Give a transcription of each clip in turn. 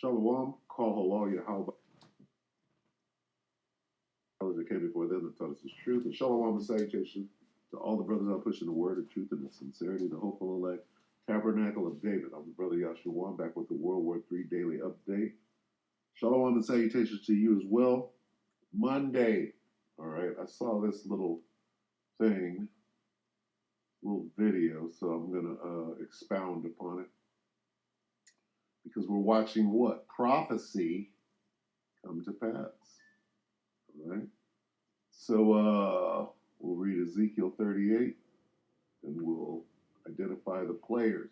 Shalom, call halal Yahweh. That came before them that taught us His truth. And shalom and salutation to all the brothers out pushing the word of truth and the sincerity, the hopeful elect, tabernacle of David. I'm the brother Yahshua, back with the WW3 Daily update. Shalom and salutations to you as well. Monday. All right, I saw this little thing, little video, so I'm going to expound upon it. Because we're watching what? Prophecy come to pass. All right. So we'll read Ezekiel 38 and we'll identify the players.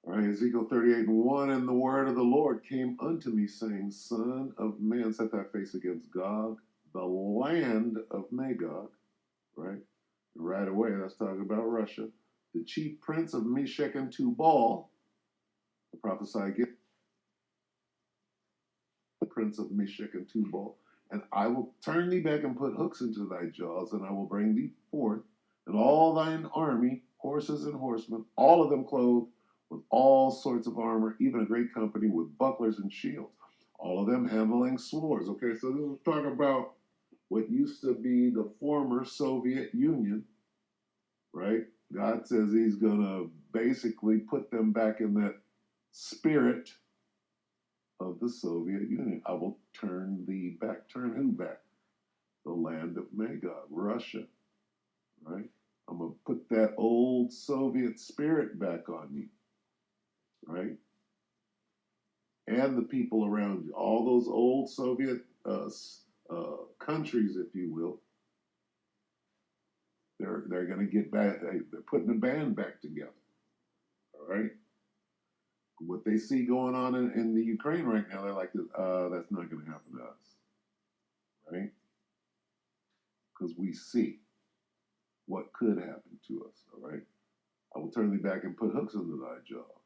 All right, Ezekiel 38:1, and the word of the Lord came unto me, saying, Son of man, set thy face against Gog, the land of Magog. Right? And right away, that's talking about Russia. The chief prince of Meshech and Tubal, the prophesy again, the prince of Meshech and Tubal, and I will turn thee back and put hooks into thy jaws, and I will bring thee forth, and all thine army, horses and horsemen, all of them clothed with all sorts of armor, even a great company with bucklers and shields, all of them handling swords. Okay, so this is talking about what used to be the former Soviet Union, right? God says He's going to basically put them back in that spirit of the Soviet Union. I will turn thee back. Turn who back? The land of Magog, Russia, right? I'm going to put that old Soviet spirit back on you, right? And the people around you, all those old Soviet countries, if you will, they're going to get back. They're putting the band back together, all right? What they see going on in the Ukraine right now, they're like, that's not going to happen to us, right? Because we see what could happen to us, all right? I will turn thee back and put hooks into thy jaws.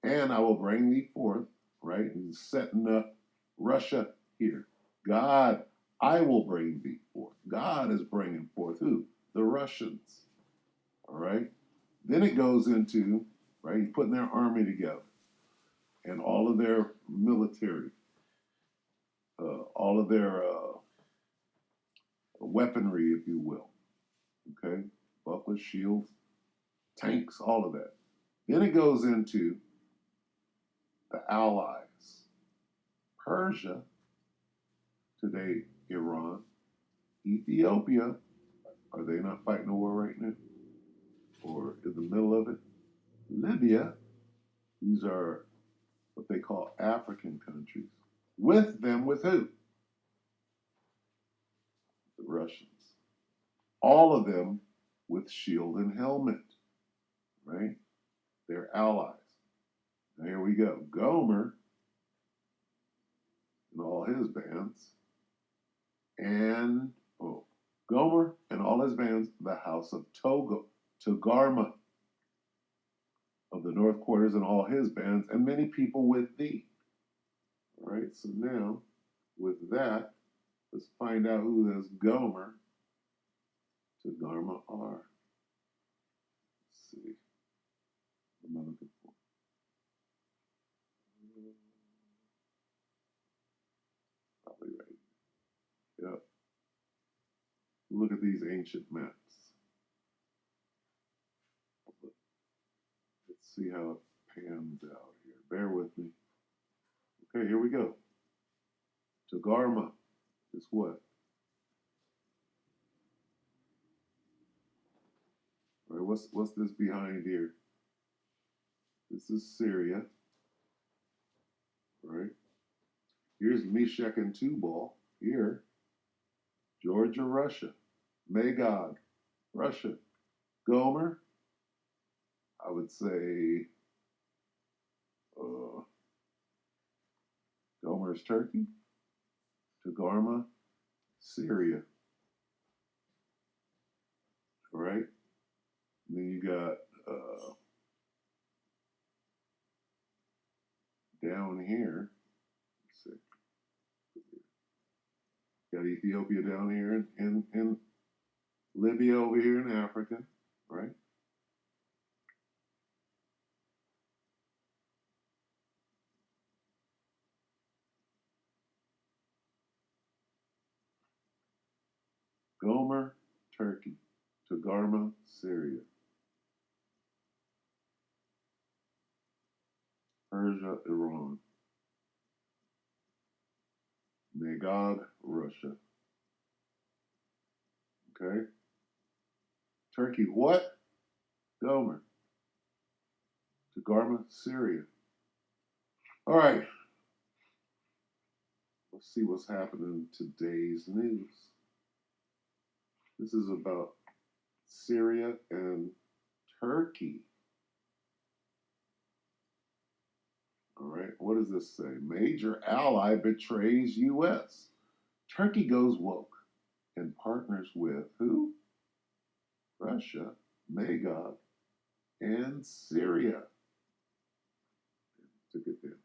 And I will bring thee forth, right? And setting up Russia here. God, I will bring thee forth. God is bringing forth who? The Russians, all right? Then it goes into, right, he's putting their army together and all of their military, all of their weaponry, if you will, okay? Bucklers, shields, tanks, all of that. Then it goes into the allies. Persia, today Iran, Ethiopia, are they not fighting a war right now? Or in the middle of it? Libya, these are what they call African countries. With them, with who? The Russians. All of them with shield and helmet, right? They're allies. Now here we go. Gomer and all his bands, and Gomer and all his bands, the house of Togarma of the north quarters and all his bands, and many people with thee. All right, so now with that, let's find out who this Gomer Togarma are. Let's see. What am I looking for? Probably right. Yep. Look at these ancient maps. Let's see how it pans out here. Bear with me. Okay, here we go. Togarma is what? All right, what's this behind here? This is Syria, right? Here's Meshech and Tubal. Here, Georgia, Russia. Magog, Russia. Gomer, I would say Gomer is Turkey. Togarma, Syria. All right? And then you got down here, let's see. Got Ethiopia down here and Libya over here in Africa, right? Gomer, Turkey. Togarmah, Syria. Persia, Iran. Magog, Russia. Okay? Turkey, what? Gomer. Togarmah, Syria. All right. Let's see what's happening in today's news. This is about Syria and Turkey. All right. What does this say? Major ally betrays U.S. Turkey goes woke and partners with who? Russia, Magog, and Syria. Took it down.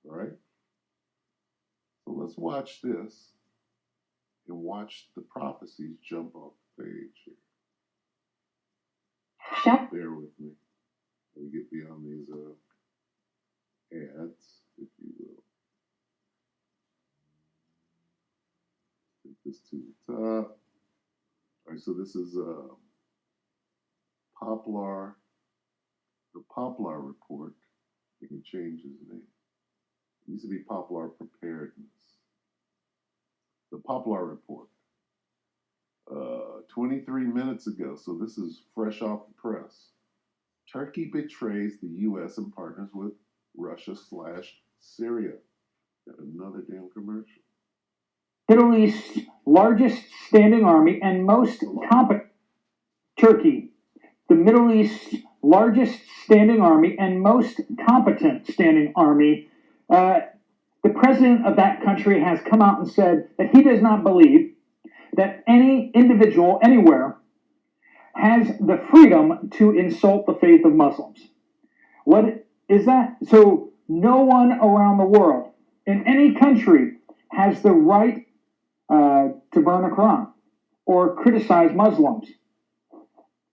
All right. So let's watch this and watch the prophecies jump off the page here. Bear with me. Let me get beyond these ads, if you will. Take this to the top. All right, so this is Poplar, the Poplar report. We can change his name. It used to be Poplar Preparedness. The Poplar report. 23 minutes ago, so this is fresh off the press. Turkey betrays the U.S. and partners with Russia/Syria. Got another damn commercial. Middle East's largest standing army and most competent. Turkey, the Middle East's largest standing army and most competent standing army. The president of that country has come out and said that he does not believe that any individual anywhere has the freedom to insult the faith of Muslims. What is that? So no one around the world in any country has the right to burn a Quran or criticize Muslims.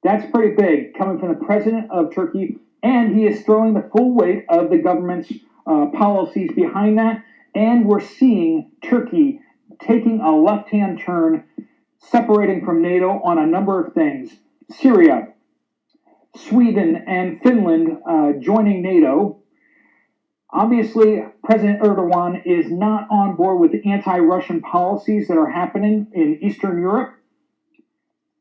That's pretty big coming from the president of Turkey, and he is throwing the full weight of the government's policies behind that. And we're seeing Turkey taking a left-hand turn, separating from NATO on a number of things. Syria, Sweden, and Finland joining NATO. Obviously, President Erdogan is not on board with the anti-Russian policies that are happening in Eastern Europe.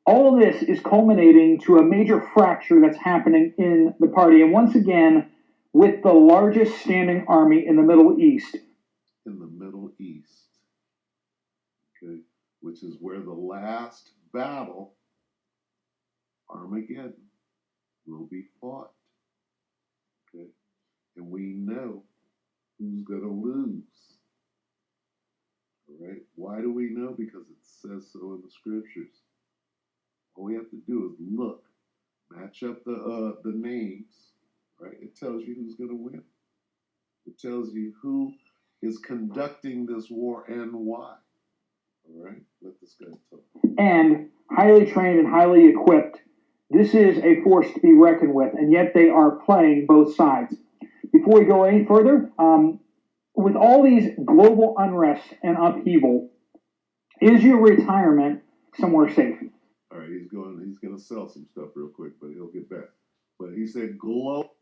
All of this is culminating to a major fracture that's happening in the party. And once again, with the largest standing army in the Middle East. In the Middle East, okay, which is where the last battle, Armageddon, will be fought. Okay, and we know who's going to lose. All right, why do we know? Because it says so in the scriptures. All we have to do is look, match up the names. Right, it tells you who's going to win. It tells you who is conducting this war and why. All right, let this guy talk. And highly trained and highly equipped. This is a force to be reckoned with, and yet they are playing both sides. Before we go any further, with all these global unrest and upheaval, is your retirement somewhere safe? All right, he's going to sell some stuff real quick, but he'll get back. But he said global.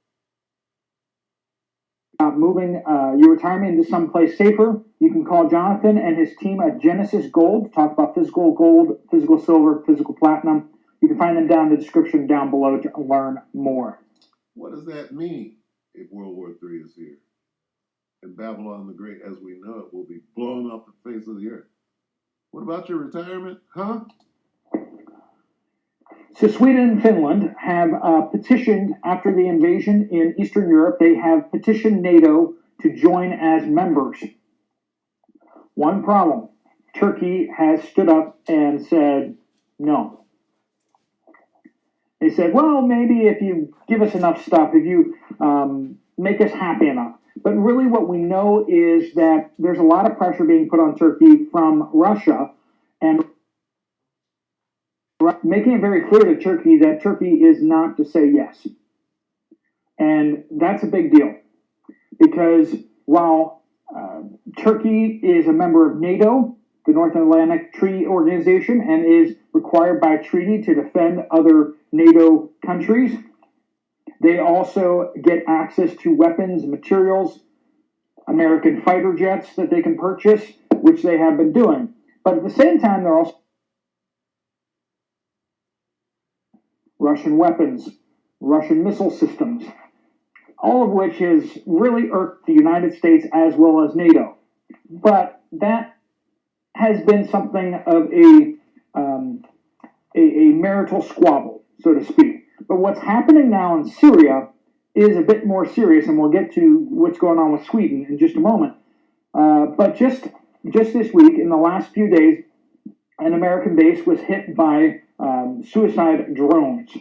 Moving your retirement into someplace safer, you can call Jonathan and his team at Genesis Gold to talk about physical gold, physical silver, physical platinum. You can find them down in the description down below to learn more. What does that mean if World War III is here? And Babylon the Great, as we know it, will be blown off the face of the earth. What about your retirement? Huh? So Sweden and Finland have petitioned, after the invasion in Eastern Europe, they have petitioned NATO to join as members. One problem, Turkey has stood up and said no. They said, well, maybe if you give us enough stuff, if you make us happy enough. But really what we know is that there's a lot of pressure being put on Turkey from Russia, and making it very clear to Turkey that Turkey is not to say yes. And that's a big deal, because while Turkey is a member of NATO, the North Atlantic Treaty Organization, and is required by treaty to defend other NATO countries. They also get access to weapons, materials, American fighter jets that they can purchase, which they have been doing. But at the same time, they're also Russian weapons, Russian missile systems, all of which has really irked the United States as well as NATO. But that has been something of a marital squabble, so to speak. But what's happening now in Syria is a bit more serious, and we'll get to what's going on with Sweden in just a moment. But just this week, in the last few days, an American base was hit by suicide drones.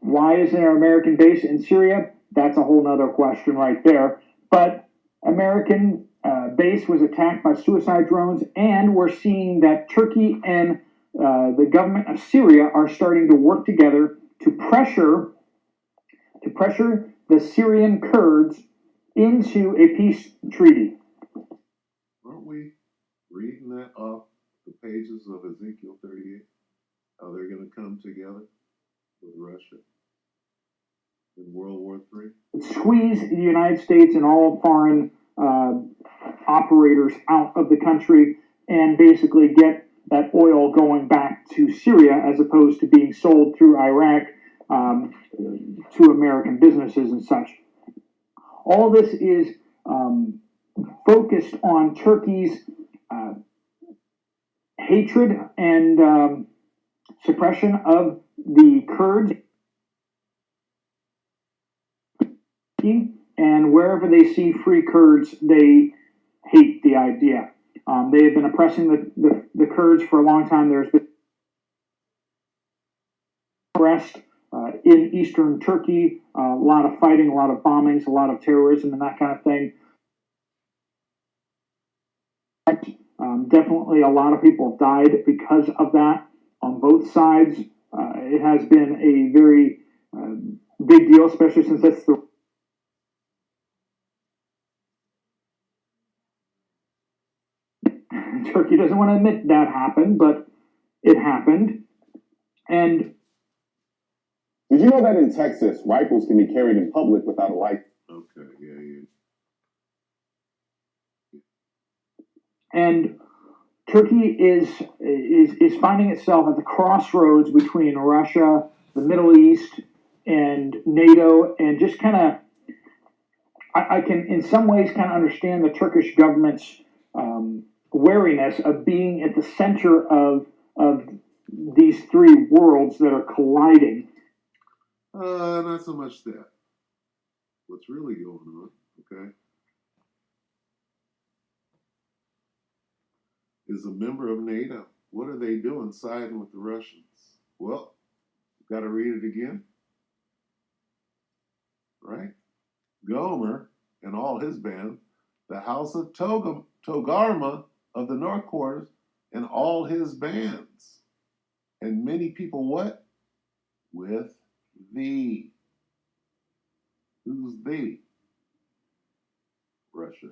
Why is there an American base in Syria? That's a whole nother question right there. But American base was attacked by suicide drones, and we're seeing that Turkey and the government of Syria are starting to work together to pressure the Syrian Kurds into a peace treaty. Aren't we reading that off the pages of Ezekiel 38? How they're going to come together with Russia in World War III? Squeeze the United States and all foreign operators out of the country and basically get that oil going back to Syria as opposed to being sold through Iraq to American businesses and such. All this is focused on Turkey's hatred and suppression of the Kurds, and wherever they see free Kurds, they hate the idea. They have been oppressing the Kurds for a long time. There's been unrest in eastern Turkey, a lot of fighting, a lot of bombings, a lot of terrorism, and that kind of thing. Definitely a lot of people died because of that on both sides. It has been a very big deal, especially since that's the Turkey doesn't want to admit that happened, but it happened. And did you know that in Texas, rifles can be carried in public without a license? Okay, yeah. And Turkey is finding itself at the crossroads between Russia, the Middle East, and NATO, and just kind of, I can in some ways kind of understand the Turkish government's wariness of being at the center of these three worlds that are colliding. Not so much that. What's really going on, okay, is a member of NATO. What are they doing siding with the Russians? Well, got to read it again, right? Gomer and all his band, the house of Togarma of the North Quarters, and all his bands, and many people what? With thee. Who's thee? Russia.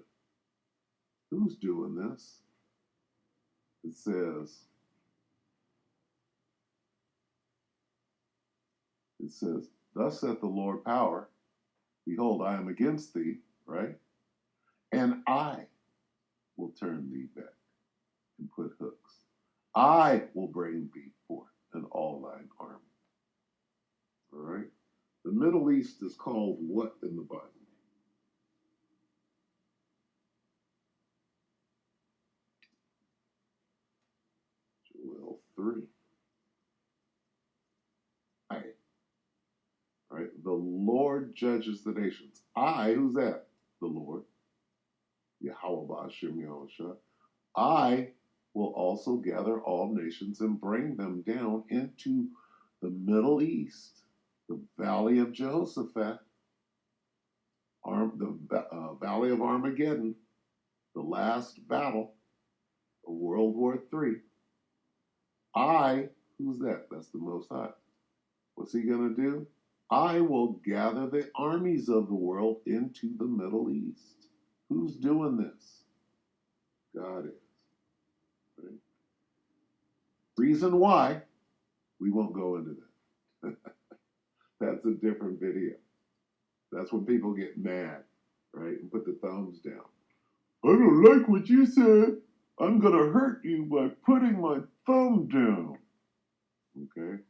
Who's doing this? It says, thus saith the Lord power, behold, I am against thee, right? And I will turn thee back and put hooks. I will bring thee forth and all thine army. All right? The Middle East is called what in the Bible? Joel 3. Right? The Lord judges the nations. Who's that? The Lord. Yahweh Ba'ashem Yahushua. I will also gather all nations and bring them down into the Middle East, the Valley of Jehoshaphat, the Valley of Armageddon, the last battle of World War III. Who's that? That's the Most High. What's he going to do? I will gather the armies of the world into the Middle East. Who's doing this? God is. Reason why, we won't go into that. That's a different video. That's when people get mad, right? And put the thumbs down. I don't like what you said. I'm going to hurt you by putting my thumb down. Okay?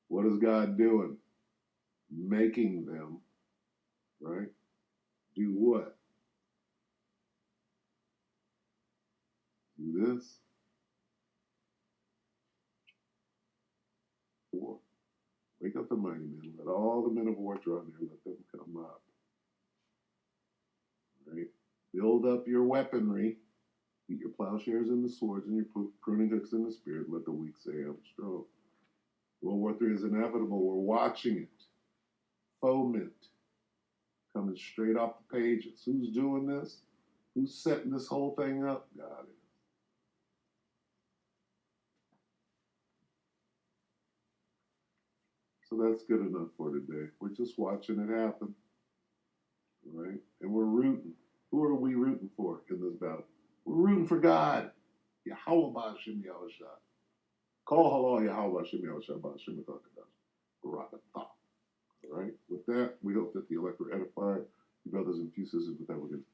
What is God doing? Making them, right? Do what? Do this. 4. Wake up the mighty men. Let all the men of war draw near. Let them come up. Right? Build up your weaponry. Beat your plowshares into swords and your pruning hooks in the spirit. Let the weak say, I'm strong. World War III is inevitable. We're watching it. Foment. Coming straight off the pages. Who's doing this? Who's setting this whole thing up? God is. So that's good enough for today. We're just watching it happen. All right? And we're rooting. Who are we rooting for in this battle? We're rooting for God. Yahweh Ba'Shem Yahushua. Call hello Yahweh Ba'Shem Yahushua Ba'Shem Barakatah. All right? With that, we hope that the elect were edified. Your brothers and sisters, with that, we're going to